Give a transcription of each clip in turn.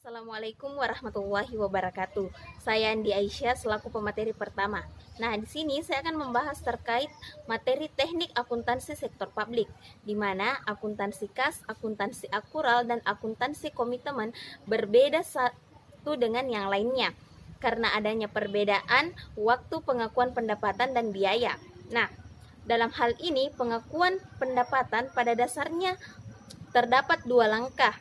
Assalamualaikum warahmatullahi wabarakatuh. Saya Andi Aisyah selaku pemateri pertama. Nah, di sini saya akan membahas terkait materi teknik akuntansi sektor publik, di mana akuntansi kas, akuntansi akural, dan akuntansi komitmen berbeda satu dengan yang lainnya karena adanya perbedaan waktu pengakuan pendapatan dan biaya. Nah, dalam hal ini pengakuan pendapatan pada dasarnya terdapat dua langkah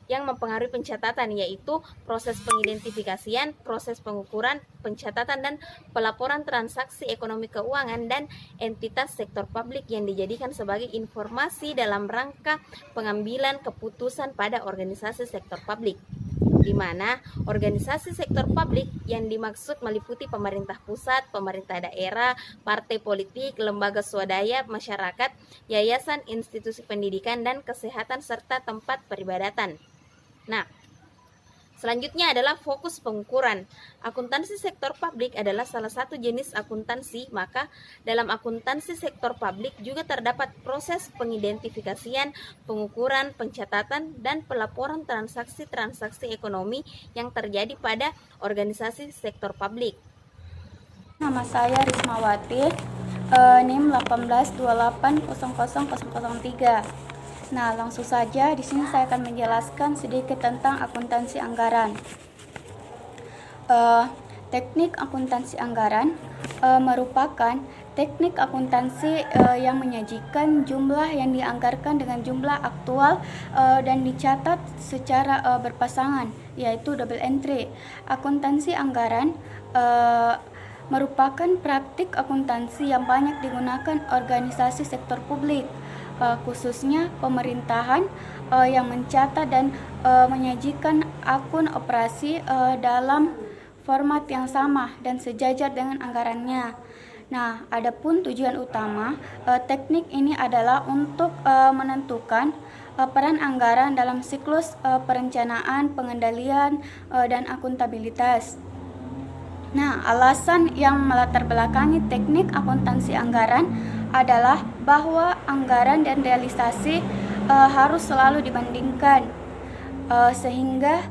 yang mempengaruhi pencatatan, yaitu proses pengidentifikasian, proses pengukuran, pencatatan, dan pelaporan transaksi ekonomi keuangan dan entitas sektor publik yang dijadikan sebagai informasi dalam rangka pengambilan keputusan pada organisasi sektor publik, di mana organisasi sektor publik yang dimaksud meliputi pemerintah pusat, pemerintah daerah, partai politik, lembaga swadaya, masyarakat, yayasan, institusi pendidikan dan kesehatan, serta tempat peribadatan. Nah, selanjutnya adalah fokus pengukuran. Akuntansi sektor publik adalah salah satu jenis akuntansi, maka dalam akuntansi sektor publik juga terdapat proses pengidentifikasian, pengukuran, pencatatan, dan pelaporan transaksi-transaksi ekonomi yang terjadi pada organisasi sektor publik. Nama saya Rismawati, NIM 1828000003. Nah, langsung saja di sini saya akan menjelaskan sedikit tentang akuntansi anggaran. Teknik akuntansi anggaran merupakan teknik akuntansi yang menyajikan jumlah yang dianggarkan dengan jumlah aktual dan dicatat secara berpasangan, yaitu double entry. Akuntansi anggaran merupakan praktik akuntansi yang banyak digunakan organisasi sektor publik, khususnya pemerintahan yang mencatat dan menyajikan akun operasi dalam format yang sama dan sejajar dengan anggarannya. Nah, adapun tujuan utama teknik ini adalah untuk menentukan peran anggaran dalam siklus perencanaan, pengendalian, dan akuntabilitas. Nah, alasan yang melatar belakangi teknik akuntansi anggaran adalah bahwa anggaran dan realisasi harus selalu dibandingkan sehingga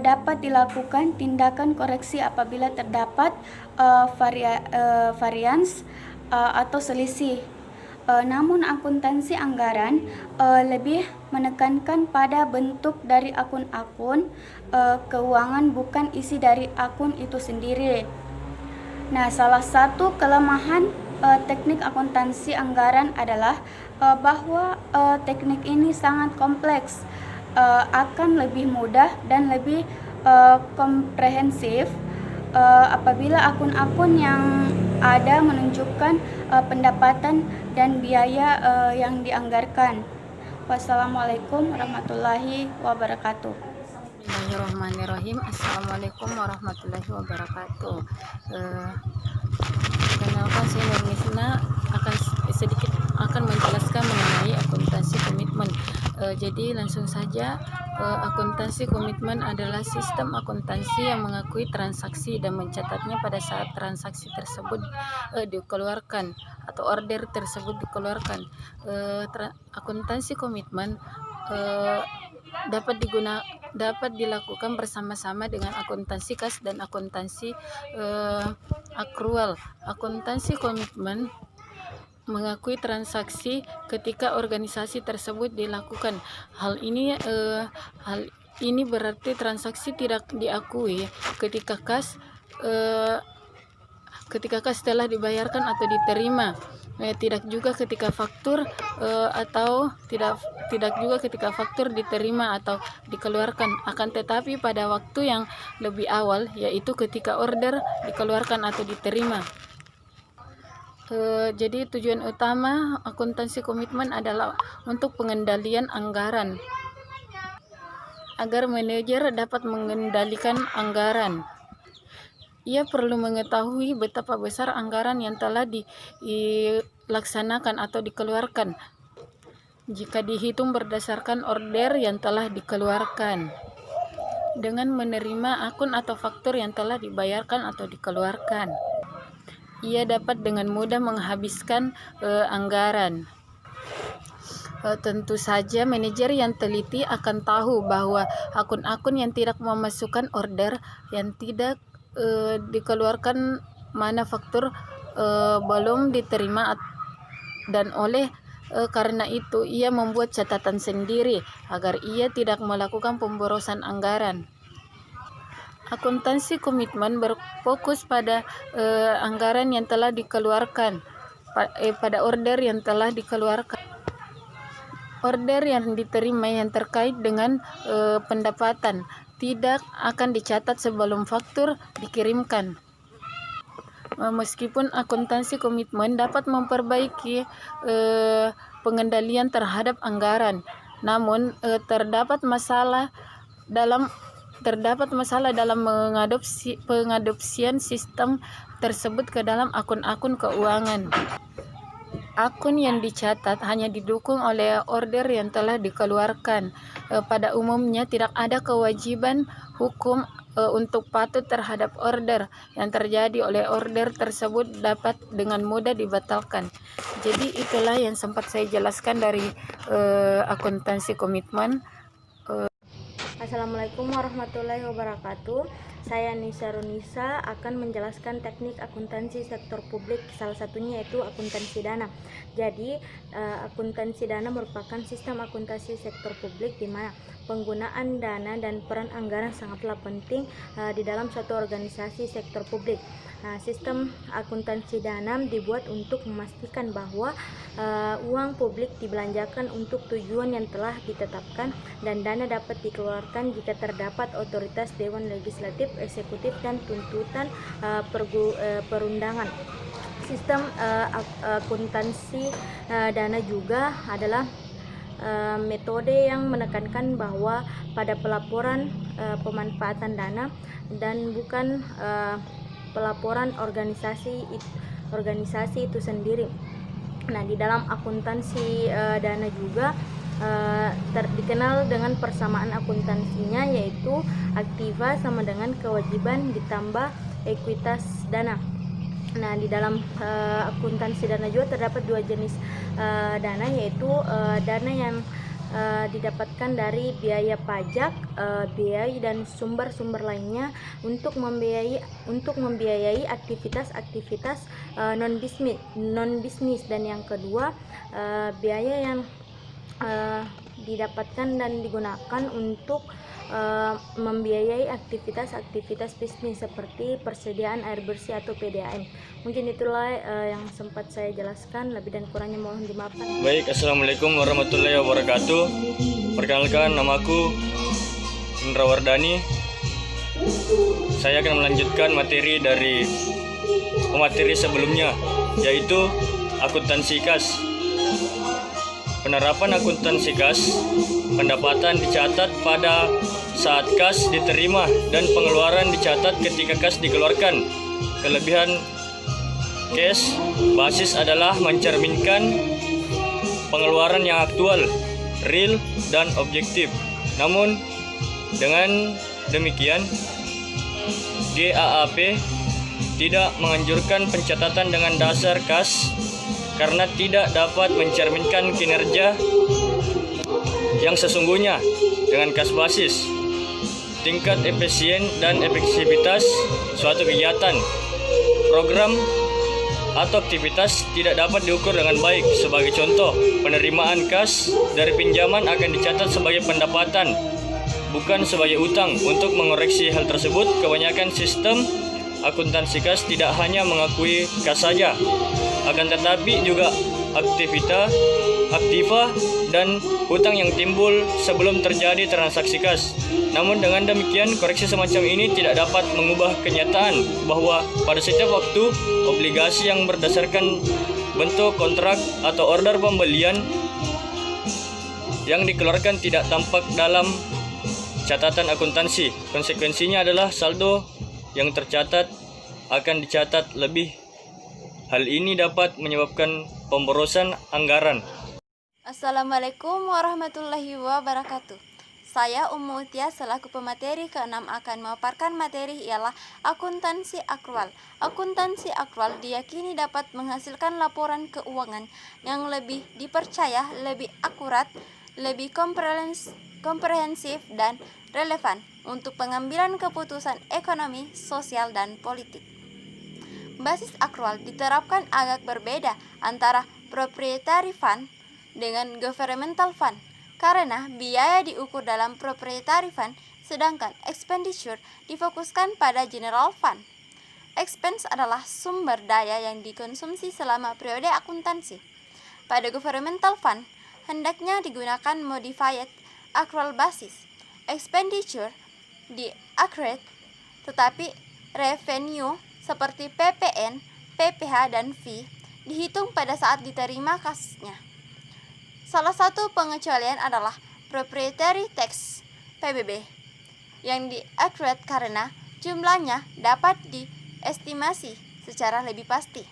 dapat dilakukan tindakan koreksi apabila terdapat varians atau selisih. Namun akuntansi anggaran lebih menekankan pada bentuk dari akun-akun keuangan, bukan isi dari akun itu sendiri. Nah, salah satu kelemahan teknik akuntansi anggaran adalah bahwa teknik ini sangat kompleks, akan lebih mudah dan lebih komprehensif apabila akun-akun yang ada menunjukkan pendapatan dan biaya yang dianggarkan. Wassalamualaikum warahmatullahi wabarakatuh. Bismillahirrahmanirrahim. Assalamualaikum warahmatullahi wabarakatuh. Kenalkan, saya Nurmisna akan menjelaskan mengenai akuntansi komitmen. Jadi langsung saja, akuntansi komitmen adalah sistem akuntansi yang mengakui transaksi dan mencatatnya pada saat transaksi tersebut dikeluarkan atau order tersebut dikeluarkan. Akuntansi komitmen dapat dilakukan bersama-sama dengan akuntansi kas dan akuntansi akrual. Akuntansi komitmen mengakui transaksi ketika organisasi tersebut dilakukan. Hal ini berarti transaksi tidak diakui ketika kas telah dibayarkan atau diterima. Tidak juga ketika faktur atau tidak juga ketika faktur diterima atau dikeluarkan, akan tetapi pada waktu yang lebih awal, yaitu ketika order dikeluarkan atau diterima. Jadi tujuan utama akuntansi komitmen adalah untuk pengendalian anggaran, agar manajer dapat mengendalikan anggaran. Ia perlu mengetahui betapa besar anggaran yang telah dilaksanakan atau dikeluarkan jika dihitung berdasarkan order yang telah dikeluarkan, dengan menerima akun atau faktur yang telah dibayarkan atau dikeluarkan. Ia dapat dengan mudah menghabiskan anggaran. Tentu saja manajer yang teliti akan tahu bahwa akun-akun yang tidak memasukkan order yang tidak dikeluarkan manufaktur belum diterima dan karena itu ia membuat catatan sendiri agar ia tidak melakukan pemborosan anggaran. Akuntansi komitmen berfokus pada anggaran yang telah dikeluarkan, pada order yang telah dikeluarkan. Order yang diterima yang terkait dengan pendapatan tidak akan dicatat sebelum faktur dikirimkan. Meskipun akuntansi komitmen dapat memperbaiki pengendalian terhadap anggaran, namun terdapat masalah dalam pengadopsian sistem tersebut ke dalam akun-akun keuangan. Akun yang dicatat hanya didukung oleh order yang telah dikeluarkan. Pada umumnya tidak ada kewajiban hukum untuk patuh terhadap order yang terjadi oleh order tersebut dapat dengan mudah dibatalkan. Jadi itulah yang sempat saya jelaskan dari akuntansi komitmen. Assalamualaikum warahmatullahi wabarakatuh. Saya Nisa Runisa akan menjelaskan teknik akuntansi sektor publik, salah satunya yaitu akuntansi dana. Jadi, akuntansi dana merupakan sistem akuntansi sektor publik di mana penggunaan dana dan peran anggaran sangatlah penting di dalam suatu organisasi sektor publik. Nah, sistem akuntansi dana dibuat untuk memastikan bahwa uang publik dibelanjakan untuk tujuan yang telah ditetapkan dan dana dapat dikeluarkan jika terdapat otoritas Dewan Legislatif, Eksekutif, dan tuntutan perundangan. Sistem akuntansi dana juga adalah metode yang menekankan bahwa pada pelaporan pemanfaatan dana dan bukan pelaporan organisasi itu sendiri. Nah, di dalam akuntansi dana juga dikenal dengan persamaan akuntansinya, yaitu aktiva sama dengan kewajiban ditambah ekuitas dana. Nah, di dalam akuntansi dana juga terdapat dua jenis dana, yaitu dana yang didapatkan dari biaya pajak, biaya dan sumber-sumber lainnya untuk membiayai aktivitas-aktivitas non bisnis, dan yang kedua biaya yang didapatkan dan digunakan untuk membiayai aktivitas-aktivitas bisnis seperti persediaan air bersih atau PDAM. Mungkin itulah yang sempat saya jelaskan, lebih dan kurangnya mohon dimaafkan. Baik, Assalamualaikum warahmatullahi wabarakatuh. Perkenalkan, namaku Indra Wardani. Saya akan melanjutkan materi dari pemateri sebelumnya, yaitu akuntansi kas. Penerapan akuntansi kas, pendapatan dicatat pada saat kas diterima dan pengeluaran dicatat ketika kas dikeluarkan. Kelebihan cash basis adalah mencerminkan pengeluaran yang aktual, real, dan objektif. Namun dengan demikian, GAAP tidak menganjurkan pencatatan dengan dasar kas karena tidak dapat mencerminkan kinerja yang sesungguhnya dengan kas basis. Tingkat efisien dan efektivitas suatu kegiatan, program, atau aktivitas tidak dapat diukur dengan baik. Sebagai contoh, penerimaan kas dari pinjaman akan dicatat sebagai pendapatan, bukan sebagai utang. Untuk mengoreksi hal tersebut, kebanyakan sistem akuntansi kas tidak hanya mengakui kas saja, akan tetapi juga aktiva dan hutang yang timbul sebelum terjadi transaksi kas. Namun dengan demikian, koreksi semacam ini tidak dapat mengubah kenyataan bahwa pada setiap waktu obligasi yang berdasarkan bentuk kontrak atau order pembelian yang dikeluarkan tidak tampak dalam catatan akuntansi. Konsekuensinya adalah saldo yang tercatat akan dicatat lebih. Hal ini dapat menyebabkan pemborosan anggaran. Assalamualaikum warahmatullahi wabarakatuh. Saya Umu Utia selaku pemateri ke-6 akan memaparkan materi ialah akuntansi akrual. Akuntansi akrual diyakini dapat menghasilkan laporan keuangan yang lebih dipercaya, lebih akurat, lebih komprehensif dan relevan untuk pengambilan keputusan ekonomi, sosial, dan politik. Basis akrual diterapkan agak berbeda antara proprietary fund dengan governmental fund, karena biaya diukur dalam proprietary fund, sedangkan expenditure difokuskan pada general fund. Expense adalah sumber daya yang dikonsumsi selama periode akuntansi. Pada governmental fund, hendaknya digunakan modified accrual basis. Expenditure di accurate, tetapi revenue seperti PPN, PPH, dan fee dihitung pada saat diterima kasnya. Salah satu pengecualian adalah proprietary tax (PBB) yang di-accurate karena jumlahnya dapat diestimasi secara lebih pasti.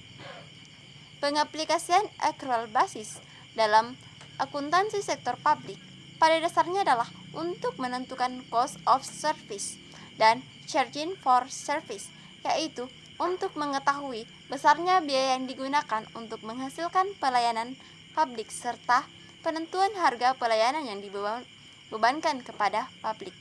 Pengaplikasian accrual basis dalam akuntansi sektor publik pada dasarnya adalah untuk menentukan cost of service dan charging for service, yaitu untuk mengetahui besarnya biaya yang digunakan untuk menghasilkan pelayanan publik serta penentuan harga pelayanan yang dibebankan kepada publik.